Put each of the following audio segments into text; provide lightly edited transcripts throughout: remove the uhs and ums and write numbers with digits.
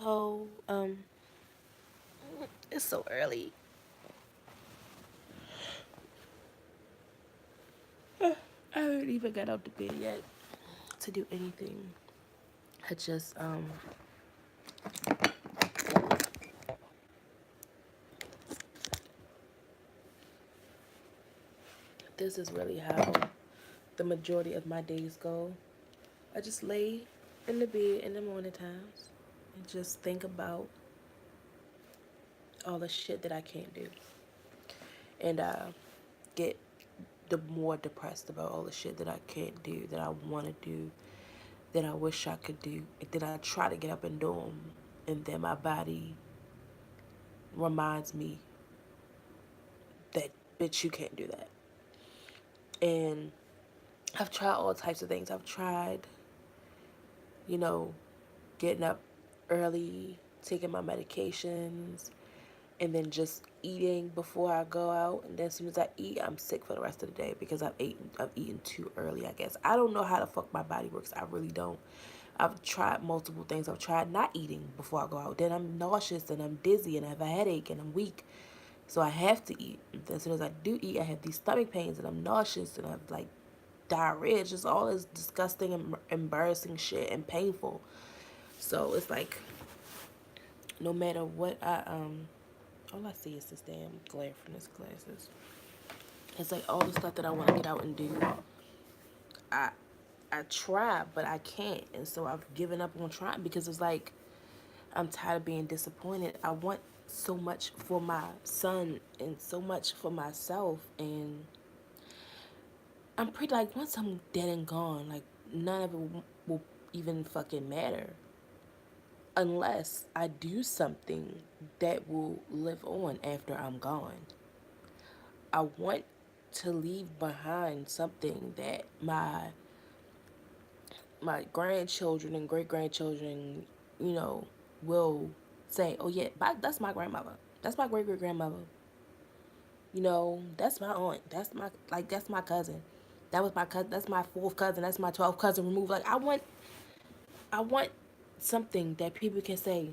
So, it's so early. I haven't even got out of bed yet to do anything. I just, this is really how the majority of my days go. I just lay in the bed in the morning times and just think about all the shit that I can't do. And get the more depressed about all the shit that I can't do, that I want to do, that I wish I could do. And then I try to get up and do them. And then my body reminds me that, bitch, you can't do that. And I've tried all types of things. I've tried, you know, getting up early, taking my medications, and then just eating before I go out. And then as soon as I eat, I'm sick for the rest of the day because I've eaten too early, I guess. I don't know how the fuck my body works. I really don't. I've tried multiple things. I've tried not eating before I go out. Then I'm nauseous and I'm dizzy and I have a headache and I'm weak. So I have to eat. And as soon as I do eat, I have these stomach pains and I'm nauseous and I have like diarrhea. It's just all this disgusting and embarrassing shit and painful. So it's like no matter what all I see is this damn glare from this glasses. It's like all the stuff that I want to get out and do. I I try, but I can't, and so I've given up on trying because it's like I'm tired of being disappointed. I want so much for my son and so much for myself, and I'm pretty like once I'm dead and gone, like none of it will even fucking matter unless I do something that will live on after I'm gone. I want to leave behind something that my grandchildren and great grandchildren, you know, will say, "Oh yeah, that's my grandmother. That's my great great grandmother. You know, that's my aunt. That's my cousin. That was my cousin. That's my fourth cousin. That's my 12th cousin removed. Like I want something that people can say,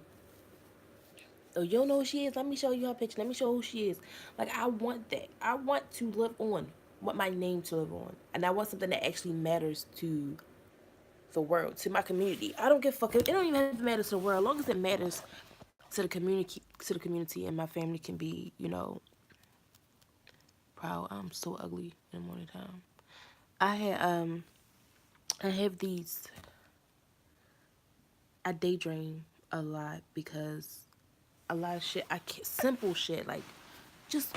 "Oh, you don't know who she is? Let me show you her picture. Let me show who she is." Like I want that. I want to live on. I want my name to live on, and I want something that actually matters to the world, to my community. I don't give a fuck. It don't even have to matter to the world. As long as it matters to the community, and my family can be, proud. I'm so ugly in the morning time. I had I have these. I daydream a lot because a lot of shit. I can't simple shit like just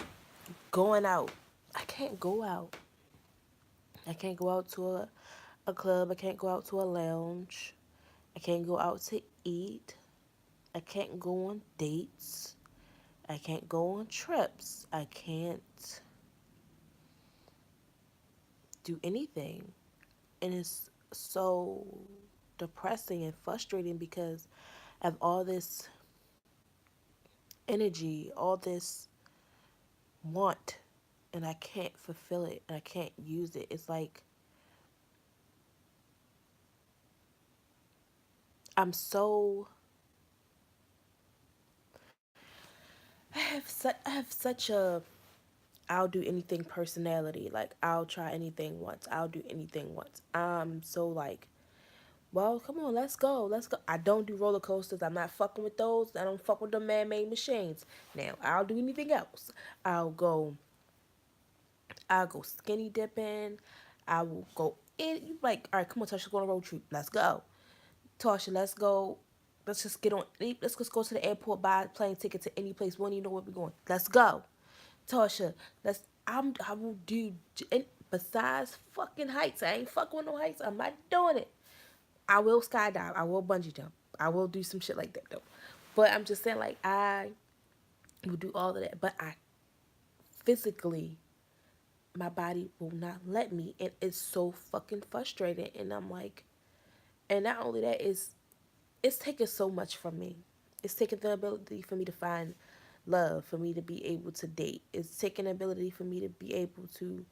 going out. I can't go out. I can't go out to a club. I can't go out to a lounge. I can't go out to eat. I can't go on dates. I can't go on trips. I can't do anything. And it's so depressing and frustrating because I have all this energy, all this want, and I can't fulfill it and I can't use it. It's like I'm so I have such a I'll do anything personality. Like I'll try anything once. I'll do anything once. I'm so like, well, come on, let's go. Let's go. I don't do roller coasters. I'm not fucking with those. I don't fuck with the man-made machines. Now, I'll do anything else. I'll go I'll go skinny dipping. I will go in you like, all right, come on, Tasha, let's go on a road trip. Let's go. Tasha, let's go. Let's just get on. Let's just go to the airport, buy a plane ticket to any place. We don't even know where we're going. Let's go. Tasha, I will do, and besides fucking heights, I ain't fucking with no heights. I'm not doing it. I will skydive. I will bungee jump. I will do some shit like that though. But I'm just saying, like, I will do all of that. But I physically, my body will not let me. And it's so fucking frustrating. And I'm like, and not only that, it's taking so much from me. It's taking the ability for me to find love, for me to be able to date. It's taking the ability for me to be able to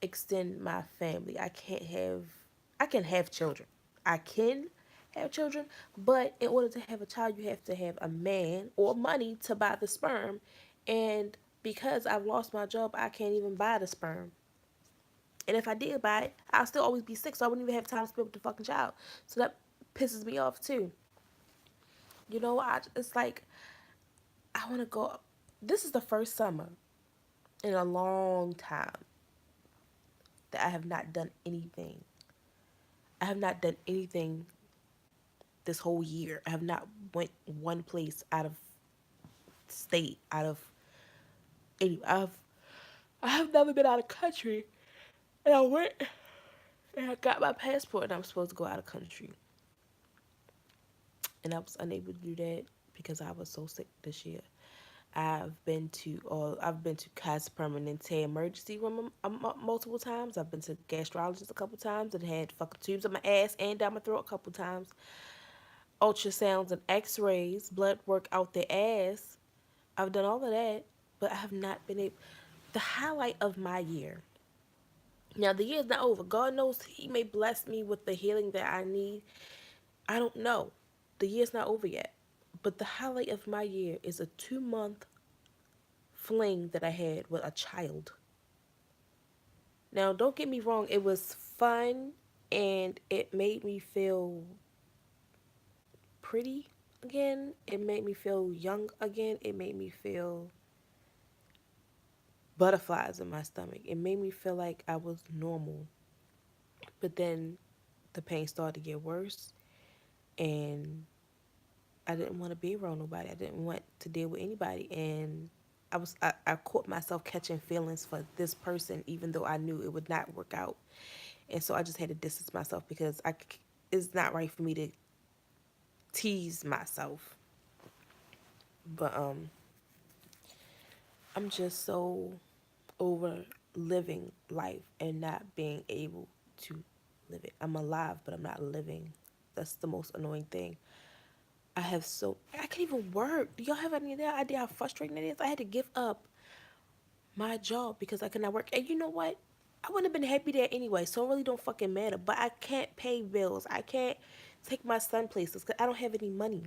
extend my family. I can have children. I can have children. But in order to have a child, you have to have a man or money to buy the sperm. And because I've lost my job, I can't even buy the sperm. And if I did buy it, I'll still always be sick, so I wouldn't even have time to spend with the fucking child. So that pisses me off too. It's like I want to go. This is the first summer in a long time that I have not done anything. I have not done anything this whole year. I have not went one place out of state, out of any. I have never been out of country, and I went and I got my passport, and I'm supposed to go out of country, and I was unable to do that because I was so sick this year. I've been to Kaiser Permanente emergency room multiple times. I've been to gastrologist a couple times and had fucking tubes in my ass and down my throat a couple times. Ultrasounds and X-rays, blood work out their ass. I've done all of that, but I have not been able. The highlight of my year. Now the year's not over. God knows He may bless me with the healing that I need. I don't know. The year's not over yet. But the highlight of my year is a 2 month fling that I had with a child. Now, don't get me wrong, it was fun and it made me feel pretty again. It made me feel young again. It made me feel butterflies in my stomach. It made me feel like I was normal. But then the pain started to get worse and I didn't want to be around nobody. I didn't want to deal with anybody. And I caught myself catching feelings for this person even though I knew it would not work out. And so I just had to distance myself because it's not right for me to tease myself. But I'm just so over living life and not being able to live it. I'm alive, but I'm not living. That's the most annoying thing. I can't even work. Do y'all have any idea how frustrating it is? I had to give up my job because I could not work. And you know what? I wouldn't have been happy there anyway, so it really don't fucking matter. But I can't pay bills. I can't take my son places because I don't have any money.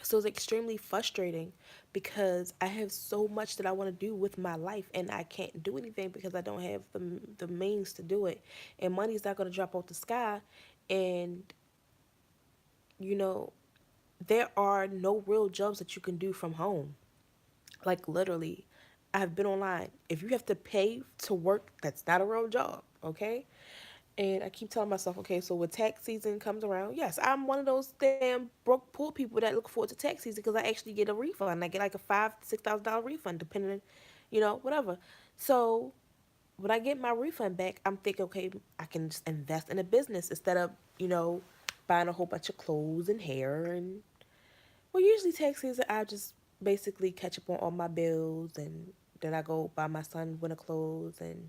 So it's extremely frustrating because I have so much that I want to do with my life and I can't do anything because I don't have the means to do it. And money's not going to drop off the sky. And, you know, there are no real jobs that you can do from home. Like literally, I've been online. If you have to pay to work, that's not a real job, okay? And I keep telling myself, okay, so when tax season comes around, yes, I'm one of those damn broke poor people that look forward to tax season because I actually get a refund. I get like a $5,000 to $6,000 refund, depending, whatever. So when I get my refund back, I'm thinking, okay, I can just invest in a business instead of, buying a whole bunch of clothes and hair and well, usually tax season, I just basically catch up on all my bills and then I go buy my son winter clothes and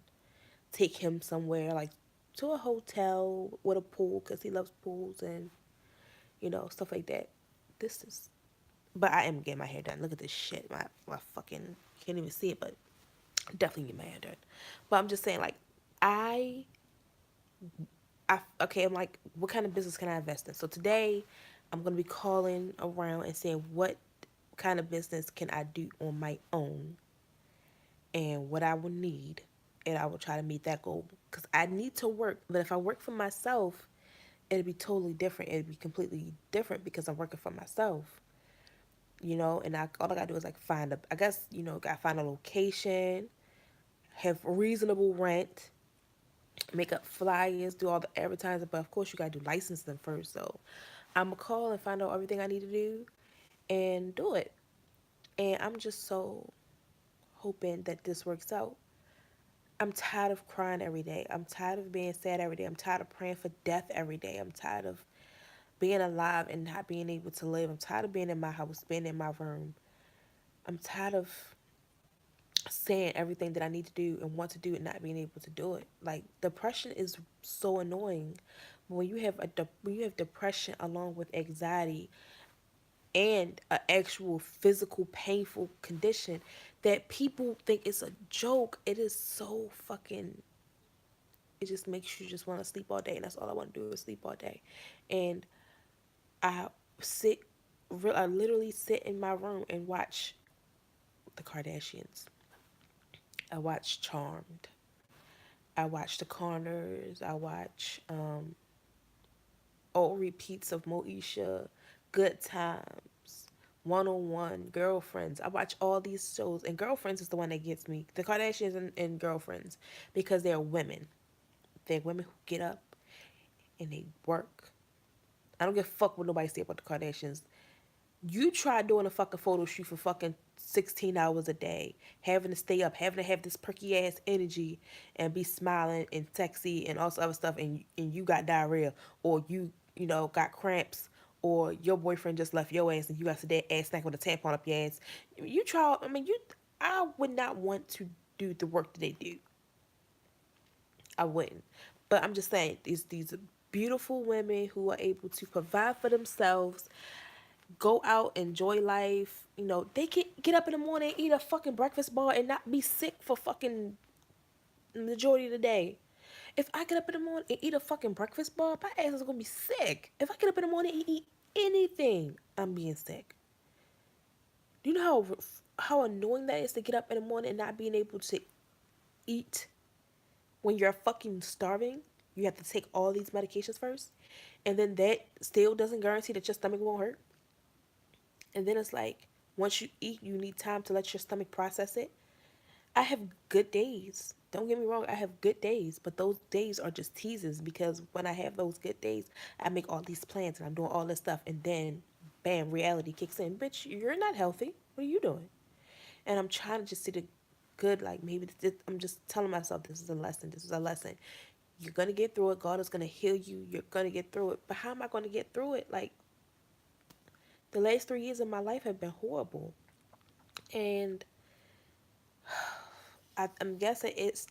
take him somewhere like to a hotel with a pool because he loves pools and, stuff like that. This is, but I am getting my hair done. Look at this shit. My fucking, can't even see it, but definitely get my hair done. But I'm just saying, like, I, okay, I'm like, what kind of business can I invest in? So today, I'm going to be calling around and saying what kind of business can I do on my own and what I will need. And I will try to meet that goal because I need to work. But if I work for myself, it'd be totally different. It'd be completely different because I'm working for myself, and all I gotta do is like gotta find a location, have reasonable rent, make up flyers, do all the advertising. But of course, you gotta do licensing first. So I'm gonna call and find out everything I need to do and do it. And I'm just so hoping that this works out. I'm tired of crying every day. I'm tired of being sad every day. I'm tired of praying for death every day. I'm tired of being alive and not being able to live. I'm tired of being in my house, being in my room. I'm tired of saying everything that I need to do and want to do and not being able to do it. Like depression is so annoying. When you have depression along with anxiety and an actual physical painful condition that people think it's a joke, it is so fucking it just makes you just want to sleep all day, and that's all I want to do is sleep all day. And I sit, I literally sit in my room and watch the Kardashians. I watch Charmed. I watch The Conners. I watch old repeats of Moesha, Good Times, 101, Girlfriends. I watch all these shows, and Girlfriends is the one that gets me. The Kardashians and Girlfriends, because they're women. They're women who get up and they work. I don't give a fuck what nobody say about the Kardashians. You try doing a fucking photo shoot for fucking 16 hours a day, having to stay up, having to have this perky ass energy and be smiling and sexy and all this other stuff, and you got diarrhea, or you know got cramps, or your boyfriend just left your ass and you got to that ass snack with a tampon up your ass. You try. I mean, you. I would not want to do the work that they do. I wouldn't. But I'm just saying, these beautiful women who are able to provide for themselves, go out, enjoy life. You know, they can get up in the morning, eat a fucking breakfast bar, and not be sick for fucking majority of the day. If I get up in the morning and eat a fucking breakfast bar, my ass is gonna be sick. If I get up in the morning and eat anything, I'm being sick. Do you know how annoying that is to get up in the morning and not being able to eat when you're fucking starving? You have to take all these medications first, and then that still doesn't guarantee that your stomach won't hurt. And then it's like, once you eat, you need time to let your stomach process it. I have good days. Don't get me wrong, I have good days, but those days are just teases because when I have those good days, I make all these plans and I'm doing all this stuff, and then bam, reality kicks in. Bitch, you're not healthy. What are you doing? And I'm trying to just see the good, like maybe I'm just telling myself this is a lesson. This is a lesson. You're gonna get through it. God is gonna heal you. You're gonna get through it. But how am I gonna get through it? Like, the last 3 years of my life have been horrible. And I'm guessing it's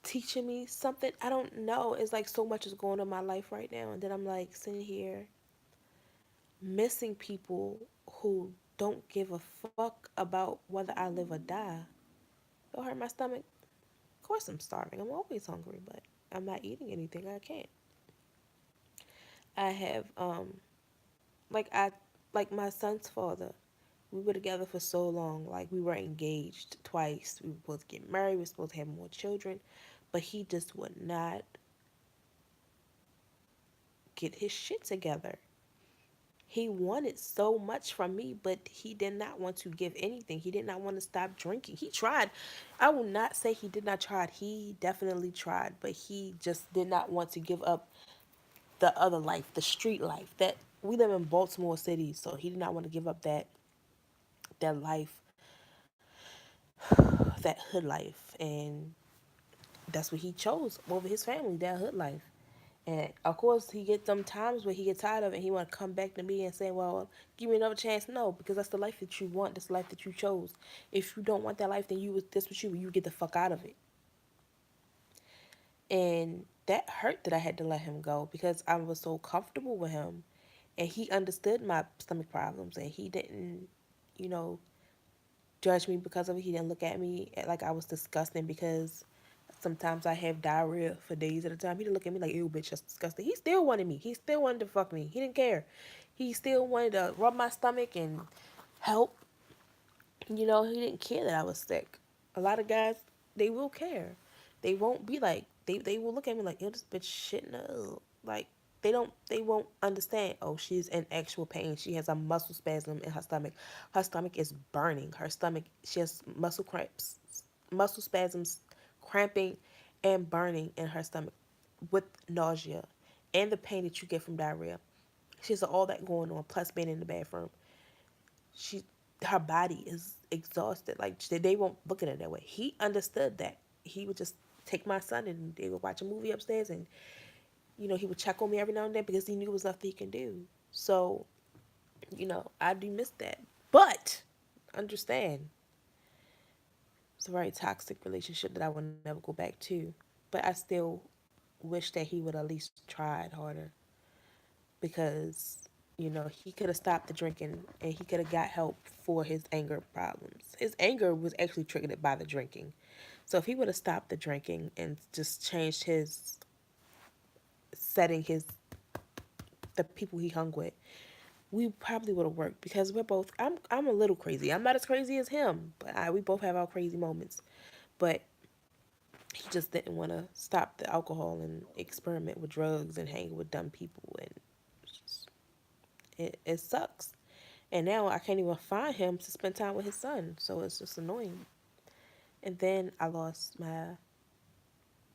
teaching me something. I don't know. It's like so much is going on in my life right now. And then I'm like sitting here missing people who don't give a fuck about whether I live or die. Don't hurt my stomach. Of course I'm starving. I'm always hungry, but I'm not eating anything. I can't. I have like I like my son's father. We were together for so long. Like, we were engaged twice. We were supposed to get married. We were supposed to have more children. But he just would not get his shit together. He wanted so much from me, but he did not want to give anything. He did not want to stop drinking. He tried. I will not say he did not try. He definitely tried, but he just did not want to give up the other life, the street life. That we live in Baltimore City, so he did not want to give up that life, that hood life, and that's what he chose over his family, that hood life. And of course, he gets some times where he gets tired of it and he want to come back to me and say, well, give me another chance. No, because that's the life that you want. That's the life that you chose. If you don't want that life, then this what you get the fuck out of it. And that hurt that I had to let him go because I was so comfortable with him. And he understood my stomach problems and he didn't, you know, judge me because of it. He didn't look at me like I was disgusting because sometimes I have diarrhea for days at a time. He didn't look at me like, ew, bitch, that's disgusting. He still wanted me. He still wanted to fuck me. He didn't care. He still wanted to rub my stomach and help. You know, he didn't care that I was sick. A lot of guys, they will care. They won't be like, they will look at me like, ew, this bitch shit, no. Like, they won't understand, oh, she's in actual pain. She has a muscle spasm in her stomach. Her stomach is burning. Her stomach, she has muscle cramps, muscle spasms, cramping, and burning in her stomach with nausea and the pain that you get from diarrhea. She has all that going on, plus being in the bathroom. She, her body is exhausted. Like, they won't look at it that way. He understood that. He would just take my son and they would watch a movie upstairs, and he would check on me every now and then because he knew it was nothing he can do. So, I do miss that. But understand, it's a very toxic relationship that I will never go back to. But I still wish that he would at least tried harder because, he could have stopped the drinking and he could have got help for his anger problems. His anger was actually triggered by the drinking. So if he would have stopped the drinking and just changed his setting, his the people he hung with, we probably would have worked because we're both. I'm a little crazy. I'm not as crazy as him, but we both have our crazy moments. But he just didn't want to stop the alcohol and experiment with drugs and hang with dumb people, and it sucks. And now I can't even find him to spend time with his son, so it's just annoying. And then I lost my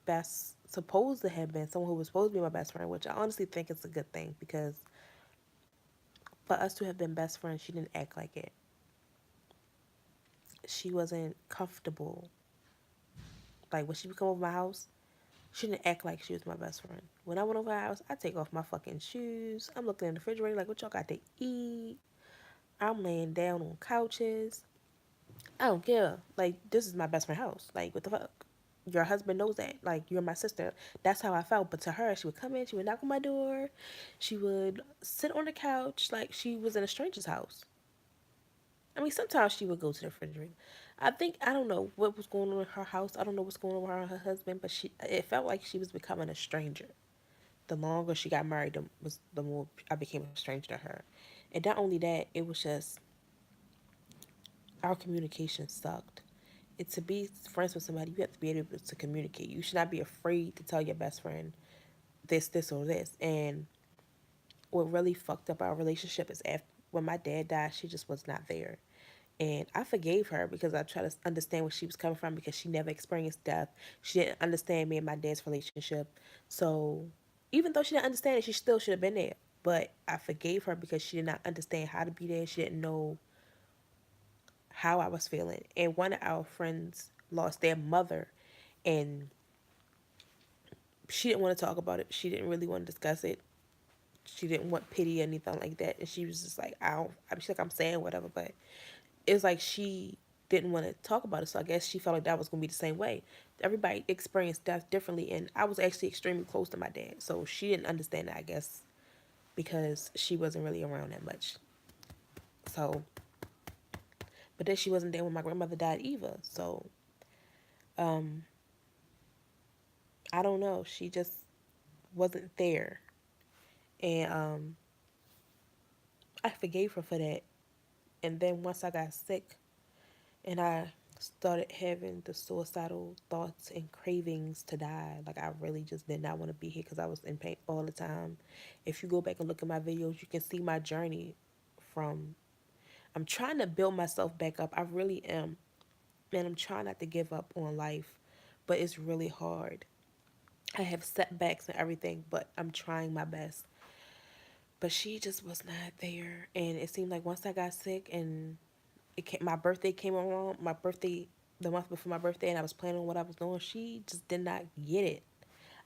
best, supposed to have been someone who was supposed to be my best friend, which I honestly think is a good thing because for us to have been best friends, she didn't act like it. She wasn't comfortable. Like when she would come over my house, she didn't act like she was my best friend. When I went over her house, I take off my fucking shoes. I'm looking in the refrigerator like, what y'all got to eat? I'm laying down on couches. I don't care. Like, this is my best friend house. Like, what the fuck? Your husband knows that. Like, you're my sister. That's how I felt. But to her, she would come in, she would knock on my door, she would sit on the couch like she was in a stranger's house. I mean, sometimes she would go to the refrigerator. I don't know what was going on in her house. I don't know what's going on with her and her husband, but it felt like she was becoming a stranger. The longer she got married, the more I became a stranger to her. And not only that, it was just our communication sucked. To be friends with somebody, you have to be able to communicate. You should not be afraid to tell your best friend this, or this. And what really fucked up our relationship is after when my dad died, she just was not there. And I forgave her because I tried to understand where she was coming from because she never experienced death. She didn't understand me and my dad's relationship. So even though she didn't understand it, she still should have been there. But I forgave her because she did not understand how to be there. She didn't know how I was feeling. And one of our friends lost their mother, and she didn't want to talk about it. She didn't really want to discuss it. She didn't want pity or anything like that. And she was just like, I don't, she's like, I'm saying whatever, but it's like she didn't want to talk about it. So I guess she felt like that was going to be the same way. Everybody experienced death differently. And I was actually extremely close to my dad. So she didn't understand that, I guess, because she wasn't really around that much. So, but then she wasn't there when my grandmother died either. So, um, I don't know. She just wasn't there. And I forgave her for that. And then once I got sick and I started having the suicidal thoughts and cravings to die, like I really just did not want to be here because I was in pain all the time. If you go back and look at my videos, you can see my journey from I'm trying to build myself back up. I really am. And I'm trying not to give up on life, but it's really hard. I have setbacks and everything, but I'm trying my best. But she just was not there. And it seemed like once I got sick and my birthday came around, the month before my birthday, and I was planning on what I was doing, she just did not get it.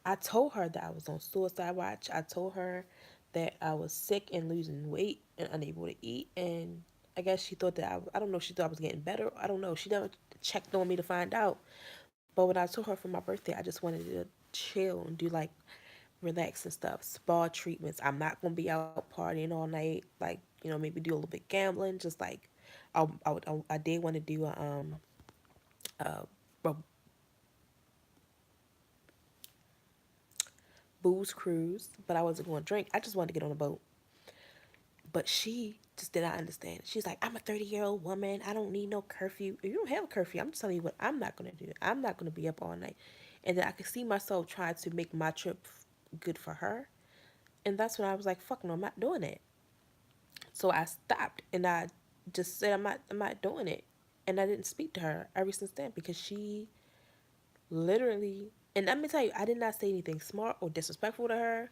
I told her that I was on suicide watch. I told her that I was sick and losing weight and unable to eat. And I guess she thought that I don't know, she thought I was getting better. I don't know. She never checked on me to find out. But when I told her for my birthday, I just wanted to chill and do like relaxing stuff, spa treatments. I'm not gonna be out partying all night. Like, maybe do a little bit gambling. Just like, I did want to do a, a booze cruise, but I wasn't going to drink. I just wanted to get on a boat. But she just did not understand. She's like, I'm a 30-year-old woman. I don't need no curfew. If you don't have a curfew, I'm just telling you what I'm not going to do. I'm not going to be up all night. And then I could see myself trying to make my trip good for her. And that's when I was like, fuck no, I'm not doing it. So I stopped and I just said, I'm not doing it. And I didn't speak to her ever since then because she literally, and let me tell you, I did not say anything smart or disrespectful to her.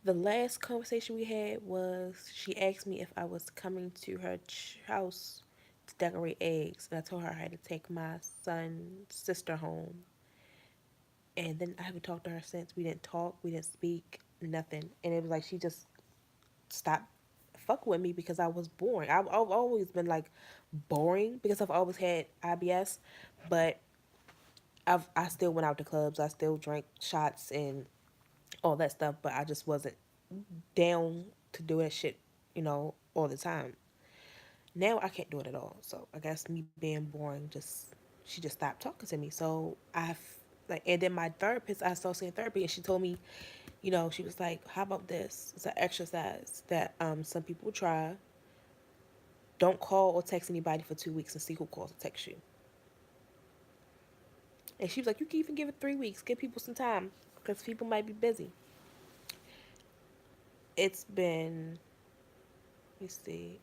The last conversation we had was she asked me if I was coming to her house to decorate eggs, and I told her I had to take my son's sister home. And then I haven't talked to her since. We didn't talk, we didn't speak, nothing. And it was like she just stopped fuck with me because I was boring. I've always been like boring because I've always had IBS, but I still went out to clubs. I still drank shots and all that stuff, but I just wasn't down to do that shit, all the time. Now I can't do it at all. So I guess me being boring just she just stopped talking to me. So and then my therapist, I started seeing therapy, and she told me, she was like, "How about this? It's an exercise that some people try. Don't call or text anybody for 2 weeks and see who calls or texts you." And she was like, "You can even give it 3 weeks. Give people some time because people might be busy." It's been, let me see,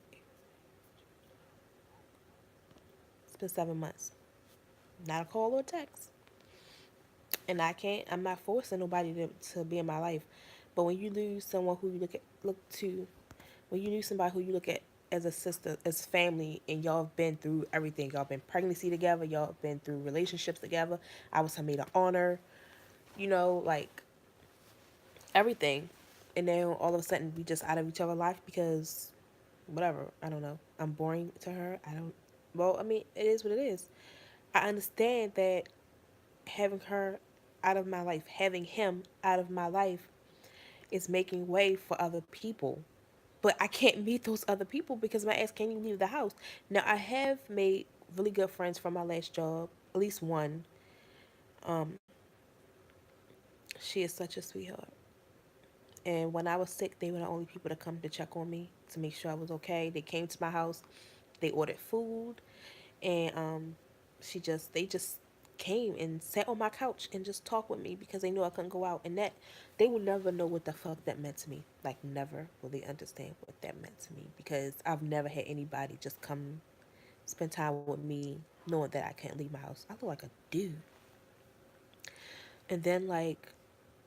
it's been 7 months. Not a call or a text. And I'm not forcing nobody to be in my life. But when you lose someone who you when you lose somebody who you look at as a sister, as family, and y'all have been through everything, y'all been pregnancy together, y'all have been through relationships together. I was her maid of honor, like everything. And then all of a sudden we just out of each other's life because whatever. I don't know. I'm boring to her. I don't. Well, I mean, it is what it is. I understand that having her out of my life, having him out of my life, is making way for other people. But I can't meet those other people because my ass can't even leave the house. Now, I have made really good friends from my last job, at least one. Um, she is such a sweetheart. And when I was sick, they were the only people to come to check on me to make sure I was okay. They came to my house, they ordered food, and they just came and sat on my couch and just talked with me because they knew I couldn't go out, and that they will never know what the fuck that meant to me. Like, never will they understand what that meant to me because I've never had anybody just come spend time with me knowing that I can't leave my house. I look like a dude. And then, like,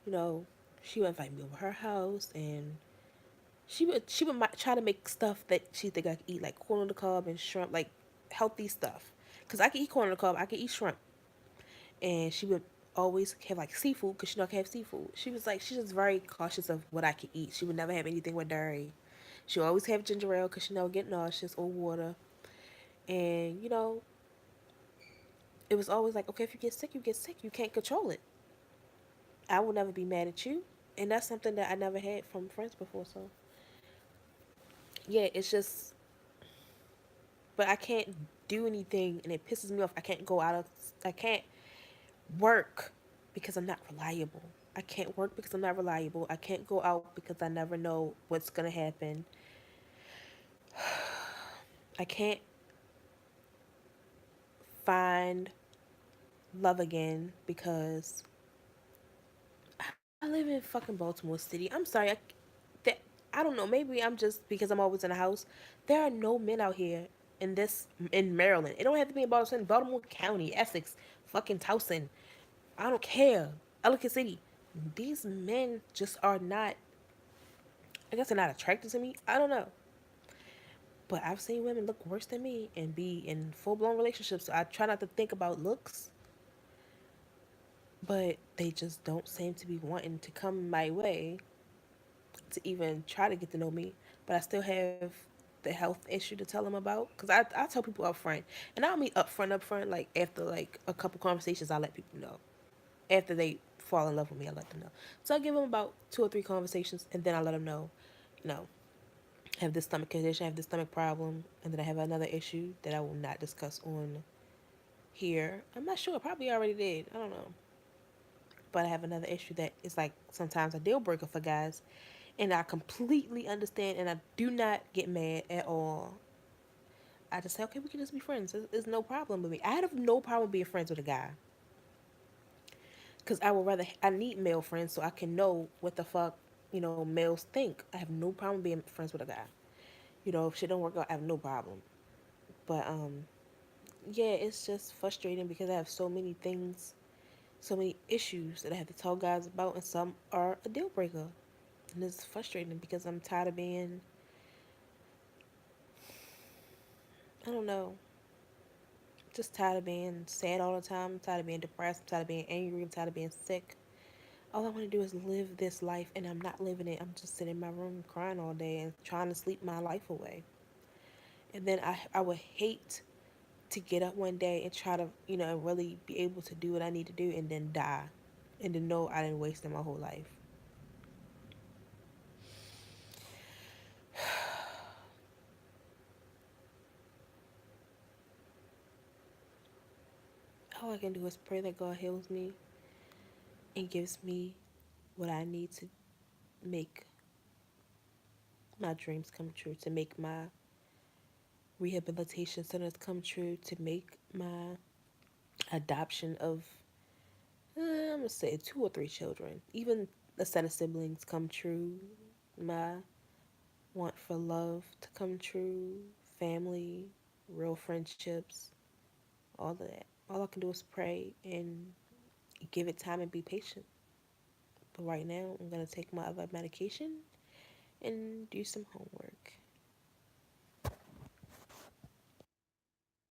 you know she would invite me over her house, and she would try to make stuff that she think I could eat, like corn on the cob and shrimp, like healthy stuff. Cause I can eat corn on the cob, I can eat shrimp, and she would always have like seafood because she know I can have seafood. She was like, she's just very cautious of what I can eat. She would never have anything with dairy. She would always have ginger ale because she never get nauseous or water. And it was always like, okay, if you get sick, you get sick. You can't control it. I will never be mad at you, and that's something that I never had from friends before. So yeah, it's just, but I can't do anything, and it pisses me off. I can't work because I'm not reliable. I can't work because I'm not reliable. I can't go out because I never know what's gonna happen. I can't find love again because I live in fucking Baltimore City. I'm sorry. That, I don't know. Maybe I'm just because I'm always in the house. There are no men out here in Maryland. It don't have to be in Baltimore County, Essex, fucking Towson. I don't care. Ellicott City. These men just are not. I guess they're not attracted to me. I don't know. But I've seen women look worse than me and be in full blown relationships. So I try not to think about looks, but they just don't seem to be wanting to come my way to even try to get to know me. But I still have the health issue to tell them about because I tell people up front, and I don't mean up front, like after like a couple conversations, I let people know. After they fall in love with me, I let them know. So I give them about 2 or 3 conversations, and then I let them know, you know, I have this stomach condition, I have this stomach problem, and then I have another issue that I will not discuss on here. I'm not sure, I probably already did. I don't know. But I have another issue that is like sometimes a deal breaker for guys. And I completely understand, and I do not get mad at all. I just say, okay, we can just be friends. There's no problem with me. I have no problem being friends with a guy. Because I need male friends so I can know what the fuck, males think. I have no problem being friends with a guy. If shit don't work out, I have no problem. But yeah, it's just frustrating because I have so many things, so many issues that I have to tell guys about, and some are a deal breaker. And it's frustrating because I'm tired of being, I don't know, just tired of being sad all the time. I'm tired of being depressed. I'm tired of being angry. I'm tired of being sick. All I want to do is live this life, and I'm not living it. I'm just sitting in my room crying all day and trying to sleep my life away. And then I would hate to get up one day and try to, really be able to do what I need to do and then die. And to know I didn't waste my whole life. all I can do is pray that God heals me and gives me what I need to make my dreams come true, to make my rehabilitation centers come true, to make my adoption of, I'm gonna say 2 or 3 children, even a set of siblings come true, my want for love to come true, family, real friendships, all of that. All I can do is pray and give it time and be patient. But right now, I'm gonna take my other medication and do some homework.